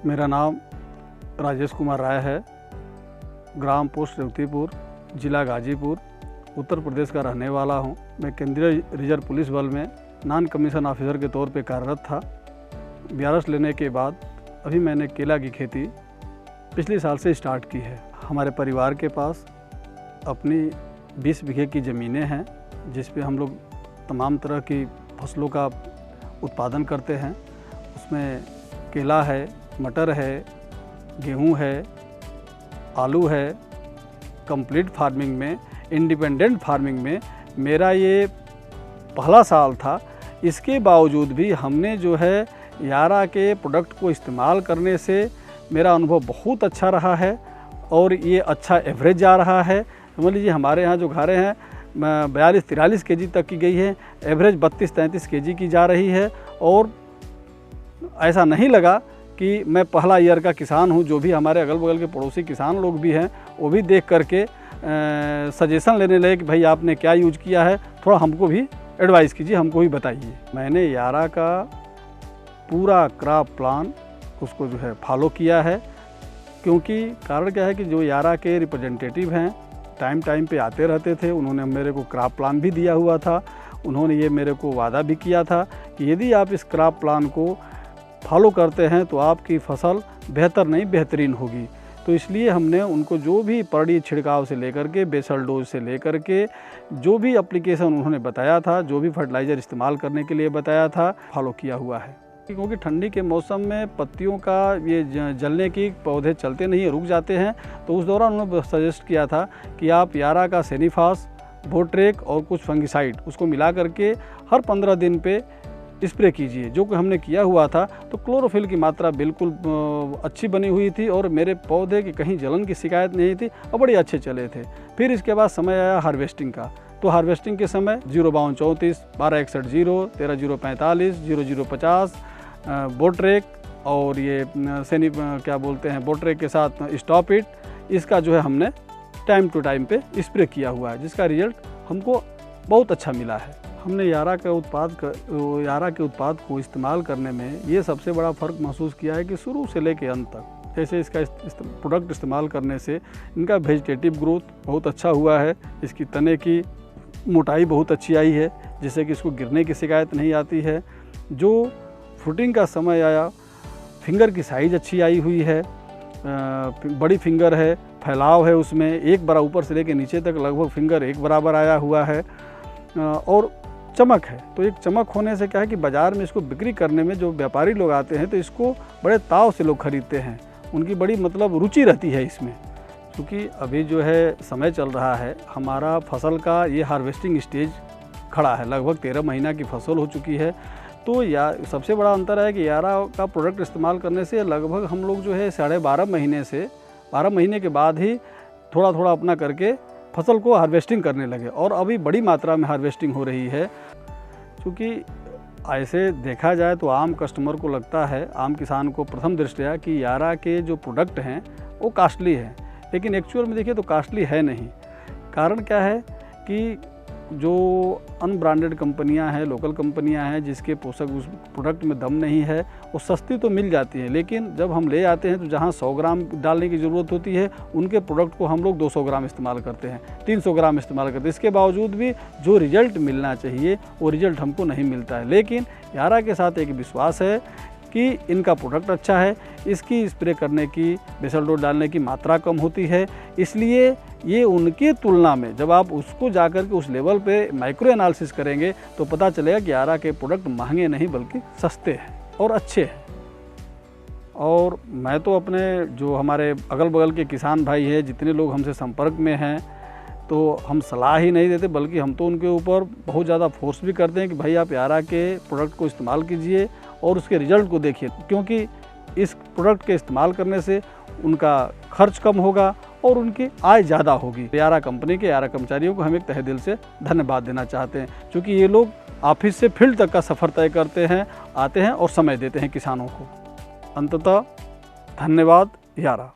मेरा नाम राजेश कुमार राय है। ग्राम पोस्ट रेवतीपुर, जिला गाजीपुर, उत्तर प्रदेश का रहने वाला हूं। मैं केंद्रीय रिजर्व पुलिस बल में नॉन कमीशन ऑफिसर के तौर पे कार्यरत था। BRS लेने के बाद अभी मैंने केला की खेती पिछले साल से स्टार्ट की है। हमारे परिवार के पास अपनी 20 बीघे की ज़मीनें हैं, जिस पे हम लोग तमाम तरह की फसलों का उत्पादन करते हैं। उसमें केला है, मटर है, गेहूं है, आलू है। कंप्लीट फार्मिंग में, इंडिपेंडेंट फार्मिंग में मेरा ये पहला साल था। इसके बावजूद भी हमने जो है यारा के प्रोडक्ट को इस्तेमाल करने से मेरा अनुभव बहुत अच्छा रहा है और ये अच्छा एवरेज जा रहा है। समझ लीजिए हमारे यहाँ जो घारे हैं 42-43 kg तक की गई है, एवरेज 32-33 kg की जा रही है। और ऐसा नहीं लगा कि मैं पहला ईयर का किसान हूँ। जो भी हमारे अगल बगल के पड़ोसी किसान लोग भी हैं वो भी देख करके सजेशन लेने लगे कि भाई आपने क्या यूज किया है, थोड़ा हमको भी एडवाइस कीजिए, हमको भी बताइए। मैंने यारा का पूरा क्रॉप प्लान उसको जो है फॉलो किया है, क्योंकि कारण क्या है कि जो यारा के रिप्रेजेंटेटिव हैं टाइम पे आते रहते थे। उन्होंने मेरे को क्रॉप प्लान भी दिया हुआ था। उन्होंने ये मेरे को वादा भी किया था कि यदि आप इस क्रॉप प्लान को फॉलो करते हैं तो आपकी फसल बेहतर नहीं बेहतरीन होगी। तो इसलिए हमने उनको जो भी परड़ी छिड़काव से लेकर के बेसल डोज से लेकर के जो भी एप्लीकेशन उन्होंने बताया था, जो भी फर्टिलाइज़र इस्तेमाल करने के लिए बताया था, फॉलो किया हुआ है। क्योंकि ठंडी के मौसम में पत्तियों का ये जलने की, पौधे चलते नहीं, रुक जाते हैं। तो उस दौरान उन्होंने सजेस्ट किया था कि आप यारा का सेनिफास, बोट्रेक और कुछ फंगिसाइड उसको मिला करके हर 15 दिन पे स्प्रे कीजिए। जो कि हमने किया हुआ था। तो क्लोरोफिल की मात्रा बिल्कुल अच्छी बनी हुई थी और मेरे पौधे की कहीं जलन की शिकायत नहीं थी और बड़े अच्छे चले थे। फिर इसके बाद समय आया हार्वेस्टिंग का। तो हार्वेस्टिंग के समय 05234, 1261, 13045, 0050 बोट्रेक और ये बोट्रेक के साथ स्टॉप इट, इसका जो है हमने टाइम टू टाइम पे स्प्रे किया हुआ है, जिसका रिजल्ट हमको बहुत अच्छा मिला है। हमने यारा के उत्पाद को इस्तेमाल करने में ये सबसे बड़ा फ़र्क महसूस किया है कि शुरू से लेकर अंत तक जैसे इसका प्रोडक्ट इस्तेमाल करने से इनका वेजिटेटिव ग्रोथ बहुत अच्छा हुआ है। इसकी तने की मोटाई बहुत अच्छी आई है, जिससे कि इसको गिरने की शिकायत नहीं आती है। जो फ्रूटिंग का समय आया, फिंगर की साइज़ अच्छी आई हुई है, बड़ी फिंगर है, फैलाव है उसमें, एक बड़ा ऊपर से लेकर नीचे तक लगभग फिंगर एक बराबर आया हुआ है और चमक है। तो एक चमक होने से क्या है कि बाज़ार में इसको बिक्री करने में जो व्यापारी लोग आते हैं तो इसको बड़े ताव से लोग खरीदते हैं, उनकी बड़ी रुचि रहती है इसमें। क्योंकि अभी जो है समय चल रहा है, हमारा फसल का ये हार्वेस्टिंग स्टेज खड़ा है, लगभग 13 महीना की फसल हो चुकी है। तो सबसे बड़ा अंतर है कि यारा का प्रोडक्ट इस्तेमाल करने से लगभग हम लोग जो है 12.5 महीने से 12 महीने के बाद ही थोड़ा थोड़ा अपना करके फसल को हार्वेस्टिंग करने लगे और अभी बड़ी मात्रा में हार्वेस्टिंग हो रही है। क्योंकि ऐसे देखा जाए तो आम कस्टमर को लगता है, आम किसान को प्रथम दृष्टया कि यारा के जो प्रोडक्ट हैं वो कास्टली हैं, लेकिन एक्चुअल में देखिए तो कास्टली है नहीं। कारण क्या है कि जो अनब्रांडेड कंपनियां हैं, लोकल कंपनियां हैं, जिसके पोषक उस प्रोडक्ट में दम नहीं है, वो सस्ती तो मिल जाती है, लेकिन जब हम ले आते हैं तो जहां 100 ग्राम डालने की ज़रूरत होती है, उनके प्रोडक्ट को हम लोग 200 ग्राम इस्तेमाल करते हैं, 300 ग्राम इस्तेमाल करते हैं। इसके बावजूद भी जो रिज़ल्ट मिलना चाहिए वो रिज़ल्ट हमको नहीं मिलता है। लेकिन यारा के साथ एक विश्वास है कि इनका प्रोडक्ट अच्छा है, इसकी स्प्रे करने की, बेसल डोज डालने की मात्रा कम होती है। इसलिए ये उनकी तुलना में जब आप उसको जाकर के उस लेवल पे माइक्रो एनालिसिस करेंगे तो पता चलेगा कि यारा के प्रोडक्ट महंगे नहीं बल्कि सस्ते हैं और अच्छे हैं। और मैं तो अपने जो हमारे अगल बगल के किसान भाई हैं, जितने लोग हमसे संपर्क में हैं, तो हम सलाह ही नहीं देते बल्कि हम तो उनके ऊपर बहुत ज़्यादा फोर्स भी करते हैं कि भाई आप यारा के प्रोडक्ट को इस्तेमाल कीजिए और उसके रिज़ल्ट को देखिए। क्योंकि इस प्रोडक्ट के इस्तेमाल करने से उनका खर्च कम होगा और उनकी आय ज़्यादा होगी। यारा कंपनी के, यारा कर्मचारियों को हम एक तहे दिल से धन्यवाद देना चाहते हैं, क्योंकि ये लोग ऑफिस से फील्ड तक का सफ़र तय करते हैं, आते हैं और समय देते हैं किसानों को। अंततः धन्यवाद यारा।